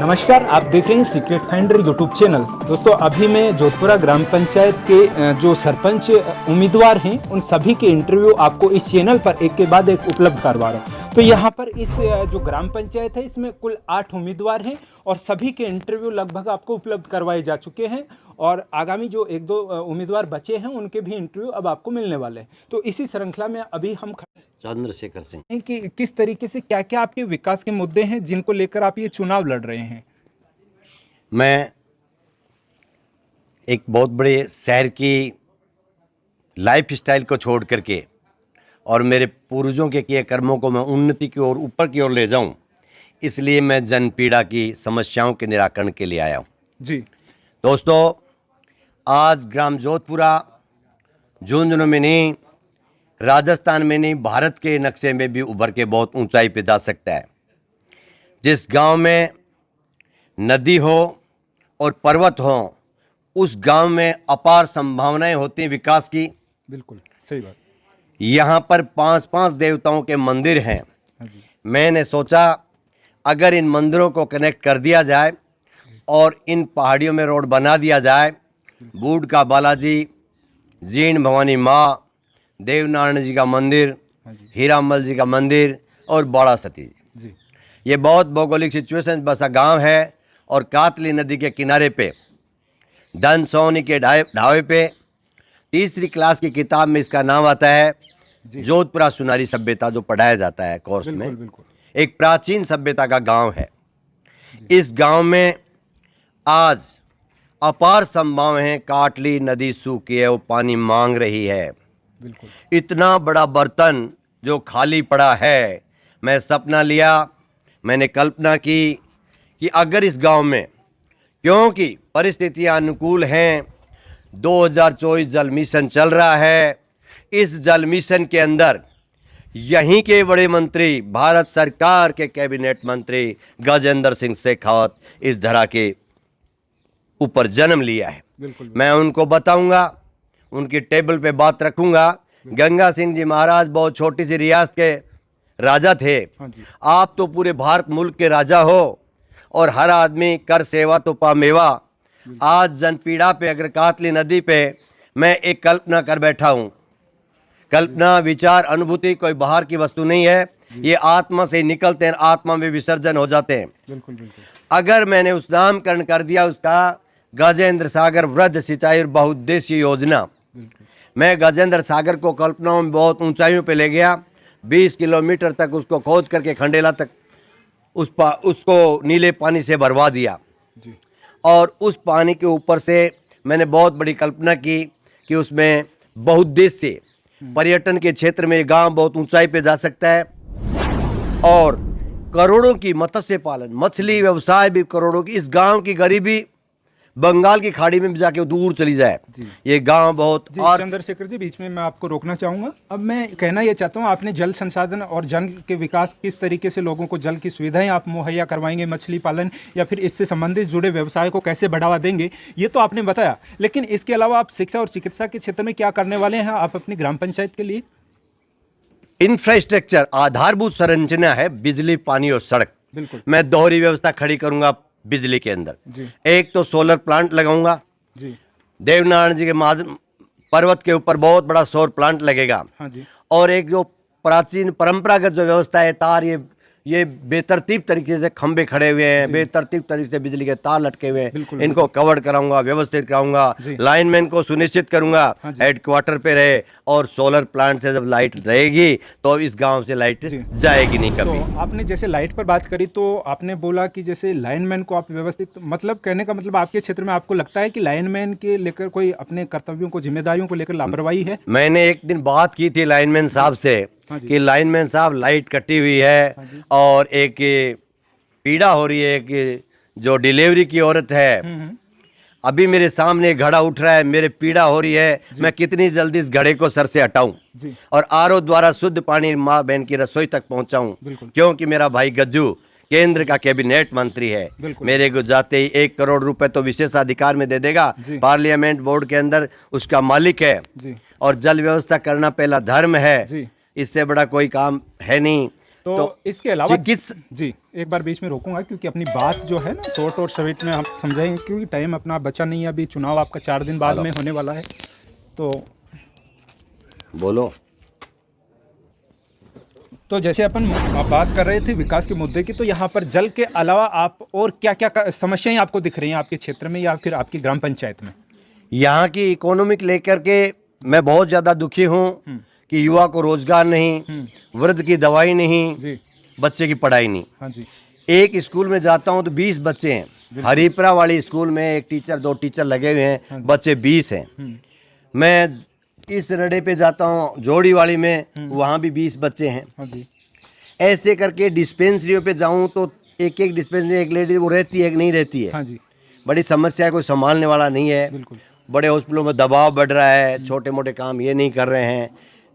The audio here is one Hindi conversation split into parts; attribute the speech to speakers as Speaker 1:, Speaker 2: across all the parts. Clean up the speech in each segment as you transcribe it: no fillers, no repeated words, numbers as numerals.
Speaker 1: नमस्कार, आप देख रहे हैं सीक्रेट फाइंडर यूट्यूब चैनल। दोस्तों, अभी मैं जोधपुरा ग्राम पंचायत के जो सरपंच उम्मीदवार हैं उन सभी के इंटरव्यू आपको इस चैनल पर एक के बाद एक उपलब्ध करवा रहा हूं। तो यहाँ पर इस जो ग्राम पंचायत है इसमें कुल 8 उम्मीदवार हैं और सभी के इंटरव्यू लगभग आपको उपलब्ध करवाए जा चुके हैं और आगामी जो 1-2 उम्मीदवार बचे हैं उनके भी इंटरव्यू अब आपको मिलने वाले हैं। तो इसी श्रृंखला में अभी हम
Speaker 2: चंद्रशेखर सिंह
Speaker 1: कि किस तरीके से क्या क्या आपके विकास के मुद्दे हैं जिनको लेकर आप ये चुनाव लड़ रहे हैं।
Speaker 2: मैं एक बहुत बड़े शहर की लाइफ स्टाइल को छोड़ करके और मेरे पूर्वजों के किए कर्मों को मैं उन्नति की ओर ऊपर की ओर ले जाऊं, इसलिए मैं जनपीड़ा की समस्याओं के निराकरण के लिए आया हूं।
Speaker 1: जी
Speaker 2: दोस्तों, आज ग्राम जोधपुरा झुंझुनू में नहीं, राजस्थान में नहीं, भारत के नक्शे में भी उभर के बहुत ऊंचाई पे जा सकता है। जिस गांव में नदी हो और पर्वत हो, उस गांव में अपार संभावनाएं होती हैं विकास की।
Speaker 1: बिल्कुल सही बात।
Speaker 2: यहाँ पर 5-5 देवताओं के मंदिर हैं। मैंने सोचा अगर इन मंदिरों को कनेक्ट कर दिया जाए और इन पहाड़ियों में रोड बना दिया जाए, बूढ़ का बालाजी, जीण भवानी माँ, देवनारायण जी का मंदिर, हीरामल जी का मंदिर और बड़ा सती जी, ये बहुत भौगोलिक सिचुएशन बसा गांव है और कातली नदी के किनारे पे धन सोनी के ढाबे पे 3री क्लास की किताब में इसका नाम आता है जोधपुरा सुनारी सभ्यता, जो पढ़ाया जाता है कोर्स में।
Speaker 1: बिल्कुल।
Speaker 2: एक प्राचीन सभ्यता का गांव है। इस गांव में आज अपार संभावनाएं हैं। काटली नदी सूखी है, वो पानी मांग रही है।
Speaker 1: बिल्कुल।
Speaker 2: इतना बड़ा बर्तन जो खाली पड़ा है, मैं सपना लिया, मैंने कल्पना की कि अगर इस गांव में, क्योंकि परिस्थितियां अनुकूल हैं, 2024 जल मिशन चल रहा है, इस जल मिशन के अंदर यहीं के बड़े मंत्री, भारत सरकार के कैबिनेट मंत्री गजेंद्र सिंह शेखावत इस धरा के ऊपर जन्म लिया है।
Speaker 1: बिल्कुल।
Speaker 2: मैं उनको बताऊंगा, उनकी टेबल पे बात रखूंगा। गंगा सिंह जी महाराज बहुत छोटी सी रियासत के राजा थे। आप तो पूरे भारत मुल्क के राजा हो और हर आदमी कर सेवा तो पा मेवा। आज जनपीड़ा पे, अगर कातली नदी पे मैं एक कल्पना कर बैठा हूँ। कल्पना, विचार, अनुभूति कोई बाहर की वस्तु नहीं है, ये आत्मा से निकलते हैं, आत्मा में विसर्जन हो जाते हैं।
Speaker 1: बिल्कुल बिल्कुल।
Speaker 2: अगर मैंने उस नामकरण कर दिया उसका गजेंद्र सागर वृद्ध सिंचाई और बहुउद्देशीय योजना, मैं गजेंद्र सागर को कल्पनाओं में बहुत ऊंचाइयों पे ले गया। 20 किलोमीटर तक उसको खोद करके खंडेला तक उसको नीले पानी से भरवा दिया
Speaker 1: जी।
Speaker 2: और उस पानी के ऊपर से मैंने बहुत बड़ी कल्पना की कि उसमें बहुउद्देशीय पर्यटन के क्षेत्र में गांव बहुत ऊंचाई पे जा सकता है और करोड़ों की मत्स्य पालन, मछली व्यवसाय भी करोड़ों की, इस गांव की गरीबी बंगाल की खाड़ी में भी जाके दूर चली जाए। ये गांव बहुत।
Speaker 1: और चंद्रशेखर जी, बीच में मैं आपको रोकना चाहूँगा। अब मैं कहना ये चाहता हूँ, आपने जल संसाधन और जल के विकास, किस तरीके से लोगों को जल की सुविधाएं आप मुहैया करवाएंगे, मछली पालन या फिर इससे संबंधित जुड़े व्यवसाय को कैसे बढ़ावा देंगे, ये तो आपने बताया, लेकिन इसके अलावा आप शिक्षा और चिकित्सा के क्षेत्र में क्या करने वाले हैं आप अपनी ग्राम पंचायत के लिए?
Speaker 2: इंफ्रास्ट्रक्चर, आधारभूत संरचना है, बिजली, पानी और सड़क।
Speaker 1: बिल्कुल।
Speaker 2: मैं दोहरी व्यवस्था खड़ी करूंगा बिजली के अंदर। एक तो सोलर प्लांट लगाऊंगा जी। देवनारायण जी के पर्वत के ऊपर बहुत बड़ा सौर प्लांट लगेगा।
Speaker 1: हाँ जी।
Speaker 2: और एक जो प्राचीन परंपरागत जो व्यवस्था है, तार, ये बेतरतीब तरीके से खंबे खड़े हुए हैं, बेतरतीब तरीके से बिजली के तार लटके हुए हैं, इनको कवर कराऊंगा, व्यवस्थित कराऊंगा, लाइनमैन को सुनिश्चित करूंगा हेडक्वार्टर पे रहे। और सोलर प्लांट से जब लाइट रहेगी तो इस गांव से लाइट जाएगी नहीं कभी।
Speaker 1: तो आपने जैसे लाइट पर बात करी तो आपने बोला कि जैसे लाइनमैन को आप व्यवस्थित, मतलब कहने का मतलब आपके क्षेत्र में आपको लगता है कि लाइनमैन के लेकर कोई अपने कर्तव्यों को, जिम्मेदारियों को लेकर लापरवाही है?
Speaker 2: मैंने एक दिन बात की थी लाइनमैन साहब से कि लाइनमैन साहब, लाइट कटी हुई है और एक पीड़ा हो रही है, एक जो डिलीवरी की औरत है, अभी मेरे सामने घड़ा उठ रहा है, मेरे पीड़ा हो रही है, मैं कितनी जल्दी इस घड़े को सर से हटाऊं और आरओ द्वारा शुद्ध पानी माँ बहन की रसोई तक पहुंचाऊं, क्योंकि मेरा भाई गज्जू केंद्र का कैबिनेट मंत्री है। मेरे को जाते ही 1 करोड़ रुपए तो विशेषाधिकार में दे देगा, पार्लियामेंट बोर्ड के अंदर उसका मालिक है और जल व्यवस्था करना पहला धर्म है, इससे बड़ा कोई काम है नहीं।
Speaker 1: तो इसके अलावा
Speaker 2: चिकित्सा
Speaker 1: जी एक बार बीच में रोकूंगा क्योंकि अपनी बात जो है ना शॉर्ट और स्वीट में आप समझाएंगे क्योंकि टाइम अपना बचा नहीं है, अभी चुनाव आपका 4 दिन बाद में होने वाला है। तो जैसे अपन बात कर रहे थे विकास के मुद्दे की, तो यहाँ पर जल के अलावा आप और क्या क्या समस्याएं आपको दिख रही हैं आपके क्षेत्र में या फिर आपकी ग्राम पंचायत में?
Speaker 2: यहाँ की इकोनॉमिक लेकर के मैं बहुत ज़्यादा दुखी हूँ कि युवा को रोजगार नहीं, वृद्ध की दवाई नहीं
Speaker 1: जी,
Speaker 2: बच्चे की पढ़ाई नहीं।
Speaker 1: हाँ जी,
Speaker 2: एक स्कूल में जाता हूँ तो 20 बच्चे हैं। हरिपुरा वाली स्कूल में एक टीचर 2 टीचर लगे हुए हैं, बच्चे 20 हैं। मैं इस रडे पे जाता हूँ जोड़ी वाली में, वहाँ भी 20 बच्चे हैं।
Speaker 1: हाँ जी,
Speaker 2: ऐसे करके डिस्पेंसरियों पे जाऊँ तो एक एक डिस्पेंसरी एक लेडी वो रहती है कि नहीं रहती है।
Speaker 1: हाँ जी,
Speaker 2: बड़ी समस्या है, कोई संभालने वाला नहीं है।
Speaker 1: बिल्कुल,
Speaker 2: बड़े हॉस्पिटलों में दबाव बढ़ रहा है, छोटे मोटे काम ये नहीं कर रहे हैं।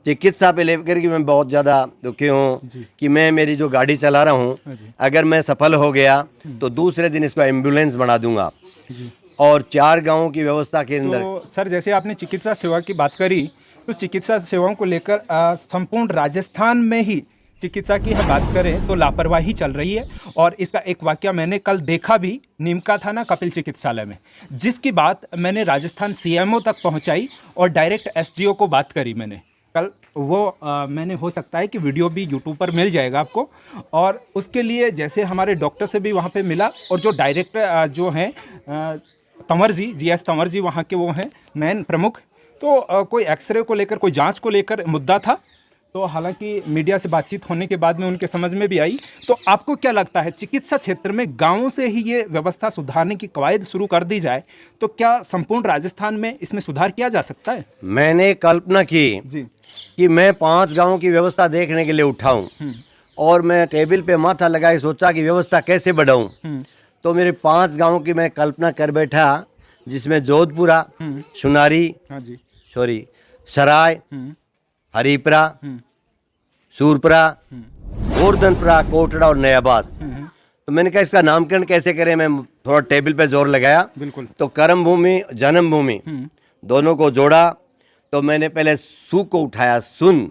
Speaker 2: चिकित्सा पे लेकर के मैं बहुत ज़्यादा दुखी हूँ कि मैं मेरी जो गाड़ी चला रहा हूँ, अगर मैं सफल हो गया तो दूसरे दिन इसको एम्बुलेंस बना दूंगा और 4 गाँवों की व्यवस्था के अंदर।
Speaker 1: तो सर जैसे आपने चिकित्सा सेवा की बात करी, तो चिकित्सा सेवाओं को लेकर संपूर्ण राजस्थान में ही चिकित्सा की हम बात करें तो लापरवाही चल रही है। और इसका एक वाकया मैंने कल देखा भी, नीमका थाना कपिल चिकित्सालय में, जिसकी बात मैंने राजस्थान सीएमओ तक पहुंचाई और डायरेक्ट एसडीओ को बात करी मैंने कल। वो मैंने हो सकता है कि वीडियो भी यूट्यूब पर मिल जाएगा आपको। और उसके लिए जैसे हमारे डॉक्टर से भी वहाँ पे मिला और जो डायरेक्टर जो हैं तंवर जी, जीएस तंवर जी वहाँ के वो हैं मेन प्रमुख, तो कोई एक्सरे को लेकर, कोई जांच को लेकर मुद्दा था। तो हालांकि मीडिया से बातचीत होने के बाद में उनके समझ में भी आई। तो आपको क्या लगता है चिकित्सा क्षेत्र में गांवों से ही ये व्यवस्था सुधारने की कवायद शुरू कर दी जाए तो क्या संपूर्ण राजस्थान में इसमें सुधार किया जा सकता है?
Speaker 2: मैंने कल्पना की
Speaker 1: जी
Speaker 2: कि मैं 5 गाँव की व्यवस्था देखने के लिए उठाऊं और मैं टेबल पे माथा लगाए सोचा कि व्यवस्था कैसे बढ़ाऊं। तो मेरे 5 गाँव की मैं कल्पना कर बैठा, जिसमें जोधपुरा, सुनारी,
Speaker 1: हाँ जी,
Speaker 2: सराय, हरिपुरा, सूरपुरा, गोवर्धनपुरा, कोटड़ा और नयाबास। तो मैंने कहा इसका नामकरण कैसे करें, मैं थोड़ा टेबल पे जोर लगाया।
Speaker 1: बिल्कुल,
Speaker 2: तो कर्म भूमि जन्म भूमि दोनों को जोड़ा। तो मैंने पहले सू को उठाया, सुन,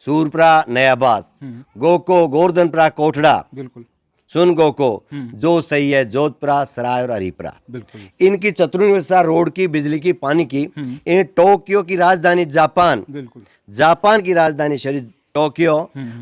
Speaker 2: सूरपुरा, नयाबास, गो को गोवर्धनपुरा, कोटड़ा,
Speaker 1: बिल्कुल,
Speaker 2: सुन गो को जो सही है जोधपुरा, सराय और हरिपुरा।
Speaker 1: बिल्कुल,
Speaker 2: इनकी चतुर्भुज व्यवस्था, रोड की, बिजली की, पानी की। इन टोक्यो की राजधानी जापान,
Speaker 1: बिल्कुल,
Speaker 2: जापान की राजधानी शहर टोक्यो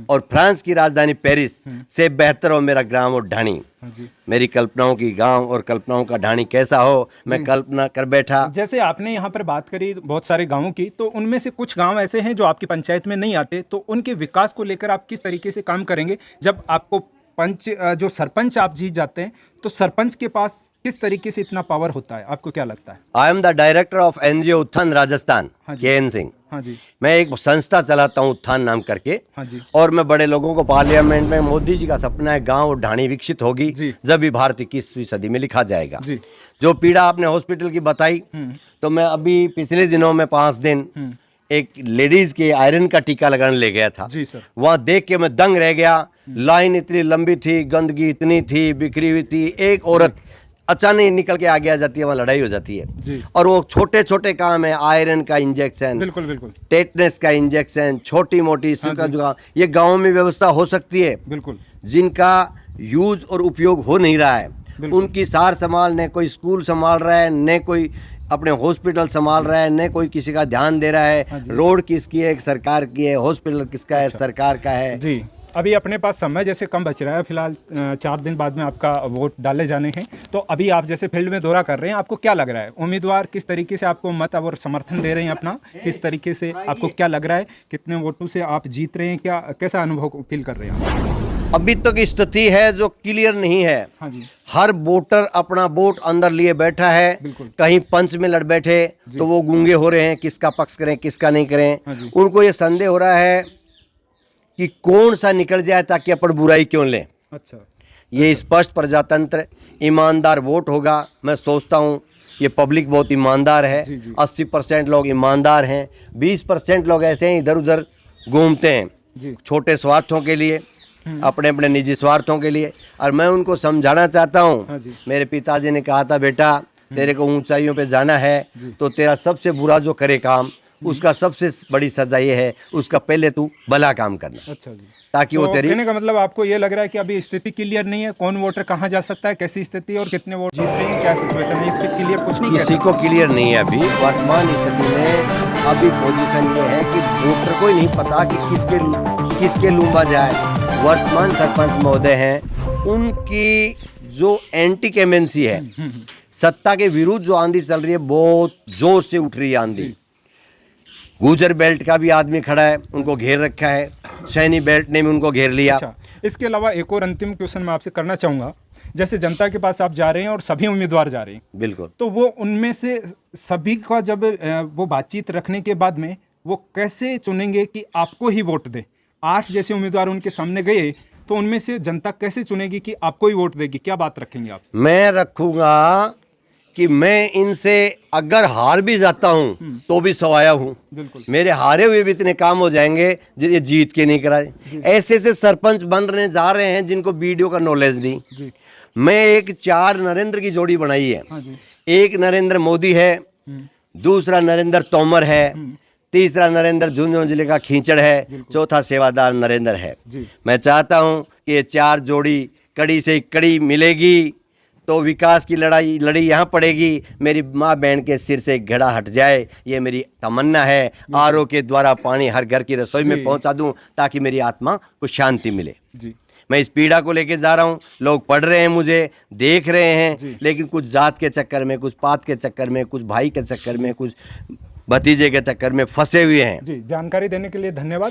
Speaker 2: और फ्रांस की राजधानी पेरिस से बेहतर हो मेरा ग्राम और ढाणी।
Speaker 1: हाँ जी।
Speaker 2: मेरी कल्पनाओं की गांव और कल्पनाओं का ढाणी कैसा हो, मैं कल्पना कर बैठा।
Speaker 1: जैसे आपने यहाँ पर बात करी बहुत सारे गांवों की, तो उनमें से कुछ गांव ऐसे हैं जो आपकी पंचायत में नहीं आते, तो उनके विकास को लेकर आप किस तरीके से काम करेंगे? जब आपको जो सरपंच आप जीत जाते हैं तो सरपंच के पास किस तरीके से इतना पावर होता है, आपको क्या लगता है?
Speaker 2: I am the director of NGO उत्थान राजस्थान,
Speaker 1: हाँ जी।
Speaker 2: के.एन. सिंह।
Speaker 1: हाँ जी,
Speaker 2: मैं एक संस्था चलाता हूँ उत्थान नाम करके।
Speaker 1: हाँ जी,
Speaker 2: और मैं बड़े लोगों को, पार्लियामेंट में मोदी जी का सपना है गांव और ढाणी विकसित होगी
Speaker 1: जी।
Speaker 2: जब भी भारत 21वीं सदी में लिखा जाएगा।
Speaker 1: जी,
Speaker 2: जो पीड़ा आपने हॉस्पिटल की बताई, तो मैं अभी पिछले दिनों में 5 दिन एक लेडीज के आयरन का टीका लगाने ले गया था।
Speaker 1: जी सर,
Speaker 2: वहां देख के मैं दंग रह गया। लाइन इतनी लंबी थी, गंदगी इतनी थी, बिखरी हुई थी। एक औरत अचानक निकल के आगे आ जाती है, वहाँ लड़ाई हो जाती है।
Speaker 1: जी,
Speaker 2: और वो छोटे छोटे काम है, आयरन का इंजेक्शन,
Speaker 1: बिल्कुल बिल्कुल,
Speaker 2: टेटनेस का इंजेक्शन, छोटी मोटी सूखा जुकाम, ये गाँव में व्यवस्था हो सकती है।
Speaker 1: बिल्कुल,
Speaker 2: जिनका यूज और उपयोग हो नहीं रहा है, उनकी सार संभाल, न कोई स्कूल संभाल रहा है, न कोई अपने हॉस्पिटल संभाल रहा है, न कोई किसी का ध्यान दे रहा है। रोड किसकी है, सरकार की है, हॉस्पिटल किसका है, सरकार का है।
Speaker 1: जी। अभी अपने पास समय जैसे कम बच रहा है, फिलहाल 4 दिन बाद में आपका वोट डाले जाने हैं, तो अभी आप जैसे फील्ड में दौरा कर रहे हैं, आपको क्या लग रहा है? उम्मीदवार किस तरीके से आपको मत और समर्थन दे रहे हैं अपना, किस तरीके से आपको क्या लग रहा है, कितने वोटों से आप जीत रहे हैं, क्या कैसा अनुभव फील कर रहे हैं?
Speaker 2: अभी तक की स्थिति है जो क्लियर नहीं है।
Speaker 1: हाँ जी,
Speaker 2: हर वोटर अपना वोट अंदर लिए बैठा है।
Speaker 1: बिल्कुल।
Speaker 2: कहीं पंच में लड़ बैठे तो वो गूंगे हो रहे हैं, किसका पक्ष करें किसका नहीं करें।
Speaker 1: हाँ
Speaker 2: उनको ये संदेह हो रहा है कि कौन सा निकल जाए ताकि अपन बुराई क्यों लें।
Speaker 1: अच्छा,
Speaker 2: ये स्पष्ट प्रजातंत्र, ईमानदार वोट होगा। मैं सोचता हूँ ये पब्लिक बहुत ईमानदार है।
Speaker 1: जी, जी।
Speaker 2: 80% लोग ईमानदार हैं, 20% लोग ऐसे ही इधर उधर घूमते हैं
Speaker 1: जी,
Speaker 2: छोटे स्वार्थों के लिए, अपने अपने निजी स्वार्थों के लिए। और मैं उनको समझाना चाहता
Speaker 1: हाँ
Speaker 2: हूँ।
Speaker 1: जी।
Speaker 2: मेरे पिताजी ने कहा था, बेटा तेरे को ऊंचाइयों पे जाना है तो तेरा सबसे बुरा जो करे काम उसका सबसे बड़ी सजा ये है, उसका पहले तू भला काम करना,
Speaker 1: अच्छा जी।
Speaker 2: ताकि वो
Speaker 1: तो
Speaker 2: तेरी
Speaker 1: कहने का मतलब आपको ये लग रहा है कि अभी स्थिति क्लियर नहीं है, कौन वोटर कहाँ जा सकता है, कैसी स्थिति है और कितने वोट जीत रहे हैं, क्या सिचुएशन है, इस पे क्लियर कुछ नहीं
Speaker 2: किसी को क्लियर नहीं है अभी वर्तमान स्थिति में। अभी पोजीशन ये है कि वोटर को ही नहीं पता कि किसके लूंबा जाए। वर्तमान सरपंच महोदय हैं, उनकी जो एंटी कैमेंसी है, सत्ता के विरुद्ध जो आंधी चल रही है, बहुत जोर से उठ रही है आंधी। गुजर बेल्ट का भी आदमी खड़ा है, उनको घेर रखा है, सैनी बेल्ट ने भी उनको घेर लिया।
Speaker 1: अच्छा, इसके अलावा एक और अंतिम क्वेश्चन मैं आपसे करना चाहूँगा। जैसे जनता के पास आप जा रहे हैं और सभी उम्मीदवार जा रहे हैं,
Speaker 2: बिल्कुल,
Speaker 1: तो वो उनमें से सभी का जब वो बातचीत रखने के बाद में वो कैसे चुनेंगे कि आपको ही वोट दे? 8 जैसे उम्मीदवार उनके सामने गए, तो उनमें से जनता कैसे चुनेगी कि आपको ही वोट देगी? क्या बात रखेंगे आप?
Speaker 2: मैं रखूंगा कि मैं इनसे अगर हार भी जाता हूं तो भी सवाया हूं।
Speaker 1: बिल्कुल।
Speaker 2: मेरे हारे हुए भी इतने काम हो जाएंगे जो ये जीत के नहीं कराए। ऐसे ऐसे सरपंच बनने जा रहे हैं जिनको वीडियो का नॉलेज नहीं।
Speaker 1: जी।
Speaker 2: मैं एक 4 नरेंद्र की जोड़ी बनाई है।
Speaker 1: हाँ जी।
Speaker 2: एक नरेंद्र मोदी है, दूसरा नरेंद्र तोमर है, तीसरा नरेंद्र झुंझुनू जिले का खींचड़ है, चौथा सेवादार नरेंद्र है।
Speaker 1: जी।
Speaker 2: मैं चाहता हूं कि ये 4 जोड़ी कड़ी से कड़ी मिलेगी तो विकास की लड़ी यहाँ पड़ेगी। मेरी माँ बहन के सिर से घड़ा हट जाए, ये मेरी तमन्ना है। आरओ के द्वारा पानी हर घर की रसोई में पहुँचा दूँ ताकि मेरी आत्मा को शांति मिले।
Speaker 1: जी।
Speaker 2: मैं इस पीड़ा को लेके जा रहा हूँ। लोग पढ़ रहे हैं, मुझे देख रहे हैं, लेकिन कुछ जात के चक्कर में, कुछ पात के चक्कर में, कुछ भाई के चक्कर में, कुछ भतीजे के चक्कर में फंसे हुए हैं।
Speaker 1: जी, जानकारी देने के लिए धन्यवाद।